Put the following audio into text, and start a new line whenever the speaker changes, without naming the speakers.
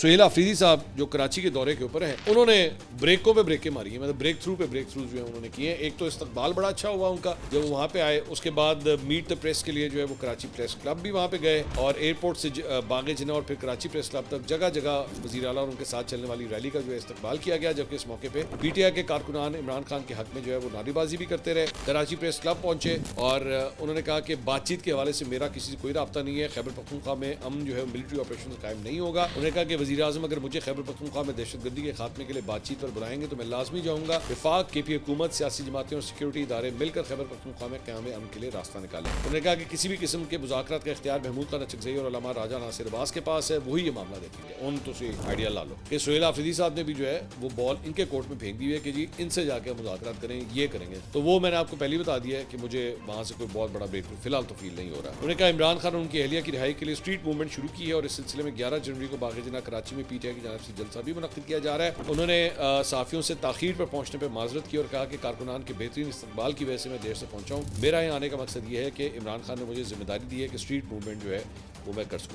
سہیل آفریدی صاحب جو کراچی کے دورے کے اوپر ہیں، انہوں نے بریکوں پہ بریکیں ماری ہیں، مطلب بریک تھرو پہ بریک تھرو جو ہے انہوں نے کیے ہیں. ایک تو استقبال بڑا اچھا ہوا ان کا جب وہ وہاں پہ آئے، اس کے بعد میٹ دا پریس کے لیے جو ہے وہ کراچی پریس کلب بھی وہاں پہ گئے، اور ایئرپورٹ سے باغ جناح اور پھر کراچی پریس کلب تک جگہ جگہ وزیر اعلیٰ اور ان کے ساتھ چلنے والی ریلی کا جو ہے استقبال کیا گیا. جبکہ اس موقع پہ پی ٹی آئی کے کارکنان عمران خان کے حق میں جو ہے وہ نعرے بازی بھی کرتے رہے. کراچی پریس کلب پہنچے اور انہوں نے کہا کہ بات چیت کے حوالے سے میرا کسی سے کوئی رابطہ نہیں ہے، خیبر پختونخوا میں امن جو ہے ملٹری آپریشن قائم نہیں ہوگا. انہوں نے کہا کہ وزیر اعظم اگر مجھے خیبر پختونخوا میں دہشت گردی کے خاتمے کے لیے بات چیت پر بلائیں گے تو میں لازمی جاؤں گا. وفاق، کے پی حکومت، سیاسی جماعتیں اور سیکورٹی ادارے مل کر خیبر پختونخوا میں قیام امن کے لیے راستہ نکالیں. انہوں نے کہا کہ کسی بھی قسم کے مذاکرات کا اختیار محمود خان اچکزئی اور علامہ راجہ ناصر عباس کے پاس ہے، وہی یہ معاملہ دیکھیں گے. ان تو سے آئیڈیا لا لو کہ سہیل آفریدی صاحب نے بھی جو ہے وہ بال ان کے کورٹ میں پھینک دی ہے کہ جی ان سے جا کے مذاکرات کریں، یہ کریں گے. تو وہ میں نے آپ کو پہلے بتا دیا ہے کہ مجھے وہاں سے کوئی بہت بڑا بریک فی الحال تو فیل نہیں ہو رہا. انہوں نے کہا عمران خان اور ان کی اہلیہ کی رہائی کے لیے اسٹریٹ موومنٹ شروع کی ہے اور اس سلسلے میں 11 جنوری کو باغ جناح کراچی میں پی ٹی آئی کی جانب سے جلسہ بھی منعقد کیا جا رہا ہے. انہوں نے صحافیوں سے تاخیر پر پہنچنے پہ معذرت کی اور کہا کہ کارکنان کے بہترین استقبال کی وجہ سے میں دیر سے پہنچا ہوں. میرا یہاں آنے کا مقصد یہ ہے کہ عمران خان نے مجھے ذمہ داری دی ہے کہ اسٹریٹ موومنٹ جو ہے وہ میں کر سکوں.